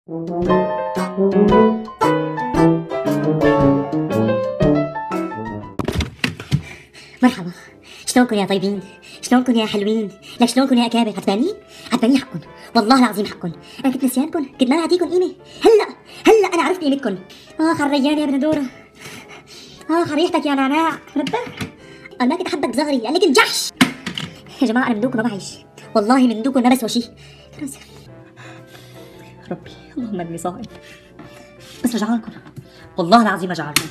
مرحبا، شلونكم يا طيبين؟ شلونكم يا حلوين؟ لك شلونكم يا اكابر؟ عتباني؟ عتباني حقكم، والله العظيم حقكم. انا كنت نسيانكم، كنت ما اعطيكم قيمه. هلا انا عرفت قيمتكم. اخ الريان يا ابن دوره، اخ ريحتك يا نعناع. ربه انا ما كنت احبك بصغري لانك الجحش. يا جماعه انا من دوكم ما بعيش، والله من دوكم ما بسوى شيء. ربي اللهم اني صائم، بس رجعانكم والله العظيم رجعانكم.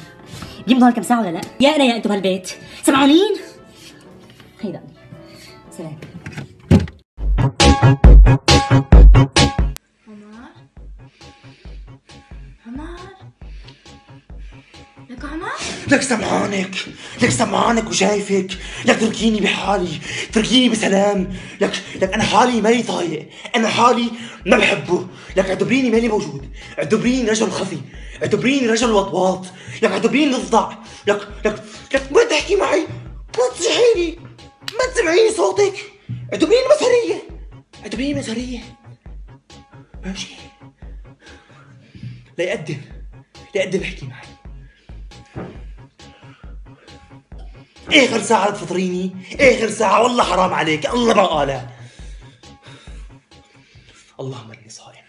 بيمضوا كم ساعه ولا لا؟ يا انا يا انتم هالبيت سمعونين. هيدا سلام. عمار لك عمار، لك سمعانك وشايفك. لك تركيني بحالي، تركيني بسلام. لك انا حالي ماني طايق، انا حالي ما بحبه. لك اعتبريني ماني موجود، اعتبريني رجل خفي، اعتبريني رجل وطواط. لك اعتبريني ضفدع. لك ما تحكي معي، ما تصحيني، ما تسمعيني صوتك. اعتبريني مسهرية، اعتبريني مسهرية. ماشي؟ ليقدم احكي معي. اخر ساعة تفطريني، اخر ساعة. والله حرام عليك، الله بقالة. اللهم اني صائم.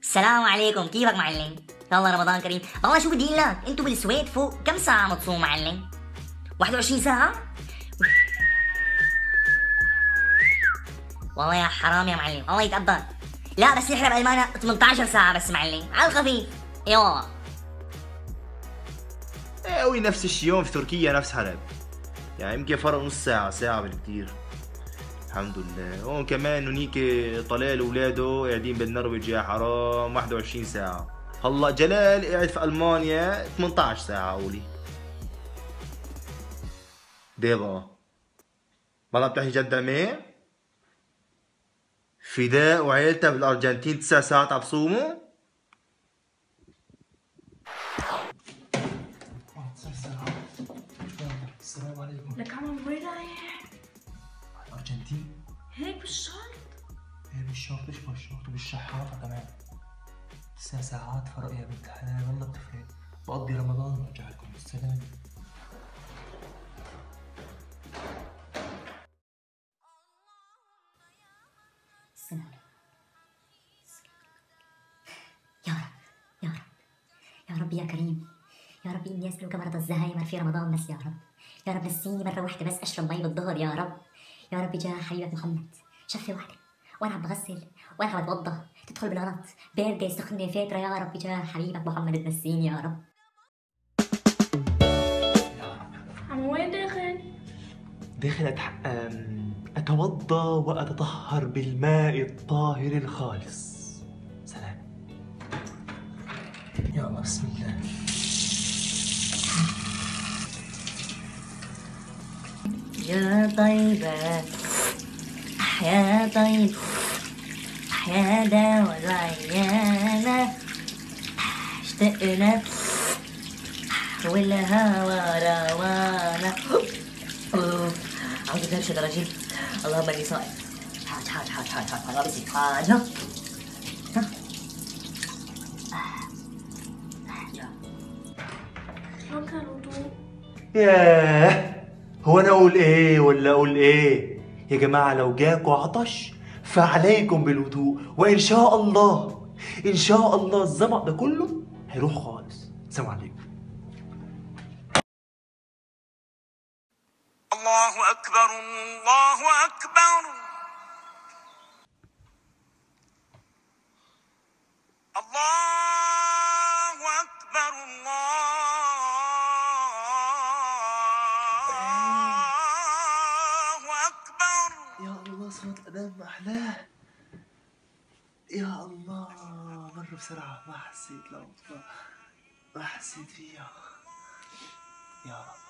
السلام عليكم، كيفك معلم؟ والله رمضان كريم. والله شو بدي لك، انتم بالسويد فوق كم ساعة عم تصوموا معلم؟ 21 ساعة؟ والله يا حرام يا معلم، الله يتقبل. لا بس نحن بألمانيا 18 ساعة بس معلم، على الخفيف. اي والله. اوي نفس الشيء. يوم في تركيا نفس حلب، يعني يمكن فرق نص ساعة، ساعة بالكثير. الحمد لله. هون كمان هنيك طلال وولاده قاعدين بالنرويج يا حرام 21 ساعة. هلا جلال قاعد في ألمانيا 18 ساعة. قولي ديبا والله بتحكي جد أمي؟ فداء وعيلتها بالأرجنتين 9 ساعات عم بصوموا؟ السلام عليكم. لك عمر وين رايح؟ الأرجنتين؟ هيك بالشرط؟ ايه بالشرط، ايش بالشرط؟ وبالشحافة كمان. 9 ساعات فرق يا بنت الحلال، والله بتفرق. بقضي رمضان وارجع لكم. السلام. السلام. يا رب يا رب يا رب يا كريم، يا رب إني أسألك مرض الزهايمر في رمضان بس يا رب. يا رب نسيني مرة واحدة بس أشرب مي بالظهر يا رب. يا رب جاه حبيبك محمد شفة واحدة وأنا عم بغسل وأنا عم بتوضى تدخل بالغلط باردة سخنة فاترة. يا رب جاه حبيبك محمد تنسيني يا رب. عم وين داخل؟ داخل أتوضأ وأتطهر بالماء الطاهر الخالص. سلام. يا الله بسم الله. يا طيبة يا طيب يا دوا العيانة اشتقنا والهوى روانا. أعوذ بالله من الشيطان الرجيم. اللهم إني صائم. حاج غابسي حاج. شلون كان الوضوء؟ ياه، هو أنا أقول إيه ولا أقول إيه؟ يا جماعة لو جاكوا عطش فعليكم بالوضوء، وإن شاء الله إن شاء الله الظمأ ده كله هيروح خالص. السلام عليكم. الله أكبر الله أكبر الله أكبر الله أكبر. يا الله صوت أذان ما أحلاه. يا الله مر بسرعة، ما حسيت لحظة، ما حسيت فيها. يا رب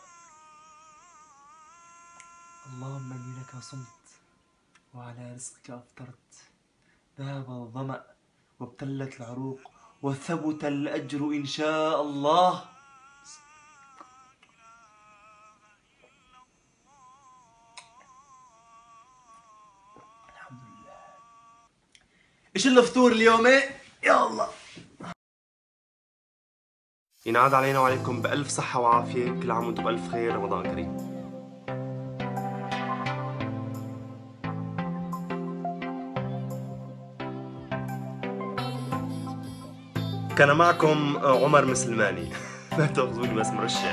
اللهم إني لك صمت وعلى رزقك أفطرت، ذهب الظمأ وابتلت العروق وثبت الأجر إن شاء الله. الحمد لله. إيش الفطور اليوم؟ يا الله. ينعاد علينا وعليكم بألف صحة وعافية، كل عام وانتم بألف خير، رمضان كريم. كان معكم عمر مسلماني. لا تأخذوني بس مرشح.